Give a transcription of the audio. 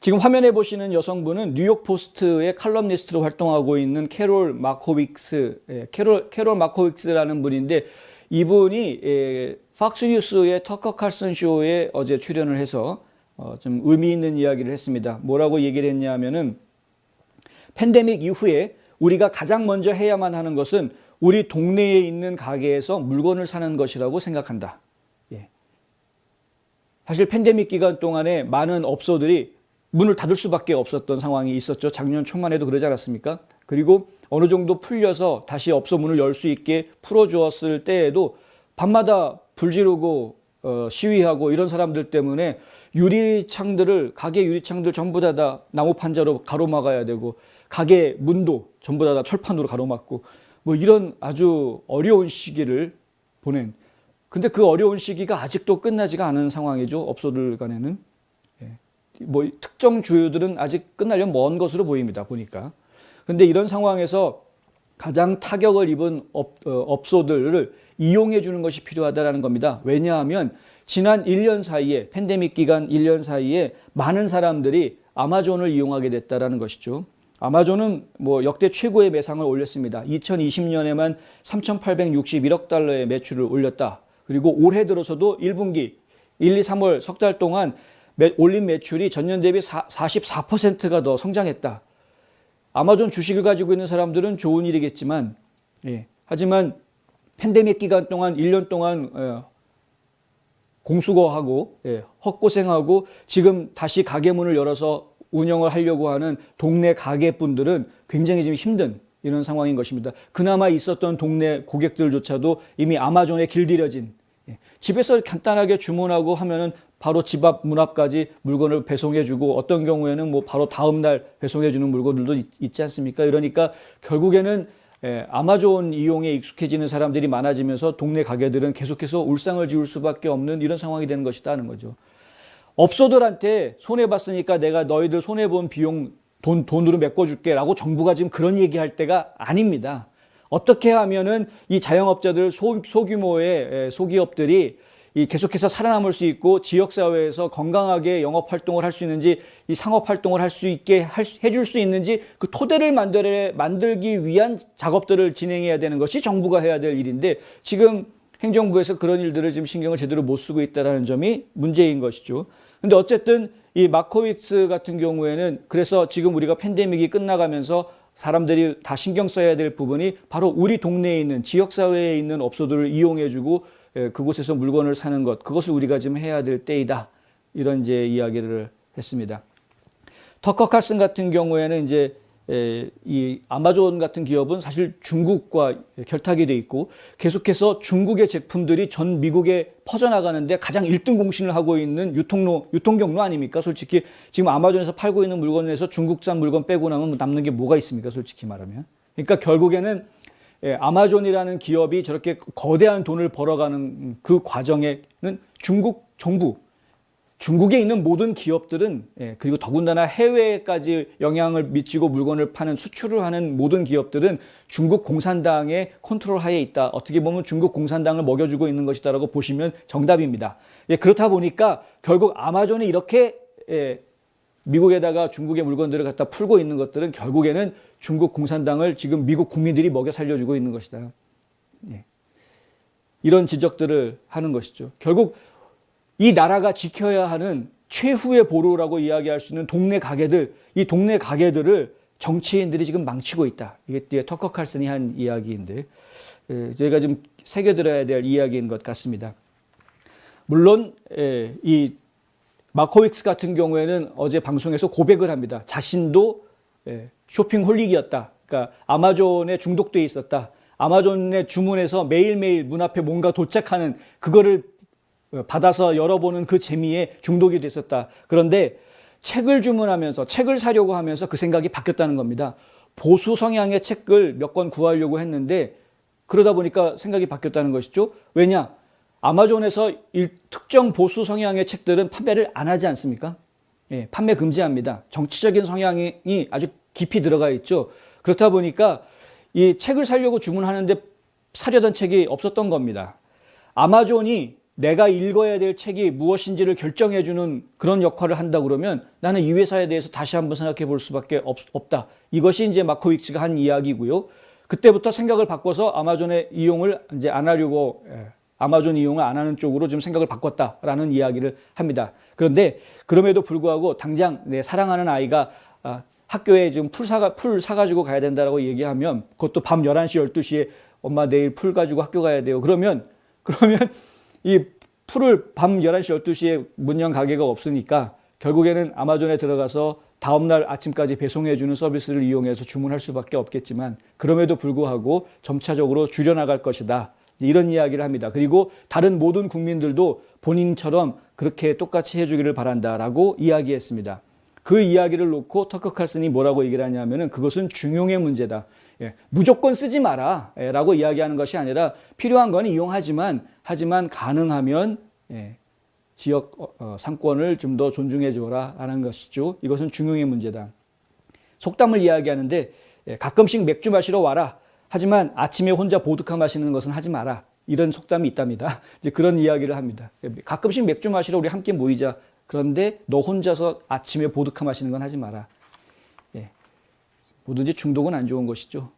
지금 화면에 보시는 여성분은 뉴욕 포스트의 칼럼니스트로 활동하고 있는 캐롤 마코빅스, 캐롤 마코빅스라는 분인데 이분이 팍스뉴스의 터커 칼슨 쇼에 어제 출연을 해서 좀 의미 있는 이야기를 했습니다. 뭐라고 얘기를 했냐면은 팬데믹 이후에 우리가 가장 먼저 해야만 하는 것은 우리 동네에 있는 가게에서 물건을 사는 것이라고 생각한다. 예. 사실 팬데믹 기간 동안에 많은 업소들이 문을 닫을 수밖에 없었던 상황이 있었죠. 작년 초만 해도 그러지 않았습니까? 그리고 어느 정도 풀려서 다시 업소 문을 열 수 있게 풀어주었을 때에도 밤마다 불 지르고 시위하고 이런 사람들 때문에 가게 유리창들 전부 다 나무 판자로 가로막아야 되고 가게 문도 전부 다 철판으로 가로막고 뭐 이런 아주 어려운 시기를 보낸. 근데 그 어려운 시기가 아직도 끝나지가 않은 상황이죠. 업소들 간에는. 뭐 특정 주요들은 아직 끝나려면 먼 것으로 보입니다. 보니까. 그런데 이런 상황에서 가장 타격을 입은 업소들을 이용해 주는 것이 필요하다는 겁니다. 왜냐하면 지난 1년 사이에 팬데믹 기간 1년 사이에 많은 사람들이 아마존을 이용하게 됐다는 것이죠. 아마존은 뭐 역대 최고의 매상을 올렸습니다. 2020년에만 3,861억 달러의 매출을 올렸다. 그리고 올해 들어서도 1분기 1, 2, 3월 석 달 동안 올린 매출이 전년 대비 44%가 더 성장했다. 아마존 주식을 가지고 있는 사람들은 좋은 일이겠지만, 하지만 팬데믹 기간 동안 1년 동안 공수거하고 헛고생하고 지금 다시 가게 문을 열어서 운영을 하려고 하는 동네 가게분들은 굉장히 지금 힘든 이런 상황인 것입니다. 그나마 있었던 동네 고객들조차도 이미 아마존에 길들여진, 집에서 간단하게 주문하고 하면은 바로 집 앞 문 앞까지 물건을 배송해주고 어떤 경우에는 뭐 바로 다음 날 배송해주는 물건들도 있지 않습니까? 그러니까 결국에는 아마존 이용에 익숙해지는 사람들이 많아지면서 동네 가게들은 계속해서 울상을 지을 수밖에 없는 이런 상황이 되는 것이다 하는 거죠. 업소들한테 손해봤으니까 내가 너희들 손해본 비용 돈으로 메꿔줄게 라고 정부가 지금 그런 얘기할 때가 아닙니다. 어떻게 하면은 이 자영업자들 소규모의 소기업들이 계속해서 살아남을 수 있고 지역사회에서 건강하게 영업활동을 할 수 있는지 이 상업활동을 할 수 있게 해줄 수 있는지 그 토대를 만들기 위한 작업들을 진행해야 되는 것이 정부가 해야 될 일인데 지금 행정부에서 그런 일들을 지금 신경을 제대로 못 쓰고 있다는 점이 문제인 것이죠. 근데 어쨌든 이 마코빅스 같은 경우에는 그래서 지금 우리가 팬데믹이 끝나가면서 사람들이 다 신경 써야 될 부분이 바로 우리 동네에 있는 지역사회에 있는 업소들을 이용해주고 그곳에서 물건을 사는 것, 그것을 우리가 지금 해야 될 때이다. 이런 이제 이야기를 했습니다. 터커 칼슨 같은 경우에는 이제 이 아마존 같은 기업은 사실 중국과 결탁이 돼 있고 계속해서 중국의 제품들이 전 미국에 퍼져나가는데 가장 1등 공신을 하고 있는 유통경로 아닙니까? 솔직히 지금 아마존에서 팔고 있는 물건에서 중국산 물건 빼고 나면 남는 게 뭐가 있습니까? 솔직히 말하면. 그러니까 결국에는 아마존이라는 기업이 저렇게 거대한 돈을 벌어가는 그 과정에는 중국 정부, 중국에 있는 모든 기업들은 그리고 더군다나 해외까지 영향을 미치고 물건을 파는 수출을 하는 모든 기업들은 중국 공산당의 컨트롤 하에 있다. 어떻게 보면 중국 공산당을 먹여주고 있는 것이다라고 보시면 정답입니다. 그렇다 보니까 결국 아마존이 이렇게 미국에다가 중국의 물건들을 갖다 풀고 있는 것들은 결국에는 중국 공산당을 지금 미국 국민들이 먹여 살려주고 있는 것이다. 이런 지적들을 하는 것이죠. 결국 이 나라가 지켜야 하는 최후의 보루라고 이야기할 수 있는 동네 가게들, 이 동네 가게들을 정치인들이 지금 망치고 있다. 이게 터커 칼슨이 한 이야기인데 저희가 좀 새겨들어야 될 이야기인 것 같습니다. 물론 이 마코빅스 같은 경우에는 어제 방송에서 고백을 합니다. 자신도 쇼핑홀릭이었다. 그러니까 아마존에 중독돼 있었다. 아마존에 주문해서 매일매일 문 앞에 뭔가 도착하는 그거를 받아서 열어보는 그 재미에 중독이 됐었다. 그런데 책을 주문하면서 책을 사려고 하면서 그 생각이 바뀌었다는 겁니다. 보수 성향의 책을 몇 권 구하려고 했는데 그러다 보니까 생각이 바뀌었다는 것이죠. 왜냐? 아마존에서 특정 보수 성향의 책들은 판매를 안 하지 않습니까? 판매 금지합니다. 정치적인 성향이 아주 깊이 들어가 있죠. 그렇다 보니까 이 책을 사려고 주문하는데 사려던 책이 없었던 겁니다. 아마존이 내가 읽어야 될 책이 무엇인지를 결정해주는 그런 역할을 한다 그러면 나는 이 회사에 대해서 다시 한번 생각해 볼 수밖에 없다. 이것이 이제 마코위츠가 한 이야기고요. 그때부터 생각을 바꿔서 아마존의 이용을 이제 안 하려고, 아마존 이용을 안 하는 쪽으로 좀 생각을 바꿨다라는 이야기를 합니다. 그런데 그럼에도 불구하고 당장 내 사랑하는 아이가 학교에 지금 풀 사가지고 가야 된다라고 얘기하면, 그것도 밤 11시, 12시에 엄마 내일 풀 가지고 학교 가야 돼요. 그러면 이 풀을 밤 11시, 12시에 문 연 가게가 없으니까 결국에는 아마존에 들어가서 다음날 아침까지 배송해주는 서비스를 이용해서 주문할 수밖에 없겠지만, 그럼에도 불구하고 점차적으로 줄여나갈 것이다. 이런 이야기를 합니다. 그리고 다른 모든 국민들도 본인처럼 그렇게 똑같이 해주기를 바란다라고 이야기했습니다. 그 이야기를 놓고 터커 칼슨이 뭐라고 얘기를 하냐면은 그것은 중용의 문제다. 무조건 쓰지 마라 라고 이야기하는 것이 아니라 필요한 건 이용하지만 가능하면 지역 상권을 좀 더 존중해 줘라 라는 것이죠. 이것은 중용의 문제다. 속담을 이야기하는데 가끔씩 맥주 마시러 와라. 하지만 아침에 혼자 보드카 마시는 것은 하지 마라. 이런 속담이 있답니다. 이제 그런 이야기를 합니다. 가끔씩 맥주 마시러 우리 함께 모이자. 그런데 너 혼자서 아침에 보드카 마시는 건 하지 마라. 뭐든지 중독은 안 좋은 것이죠.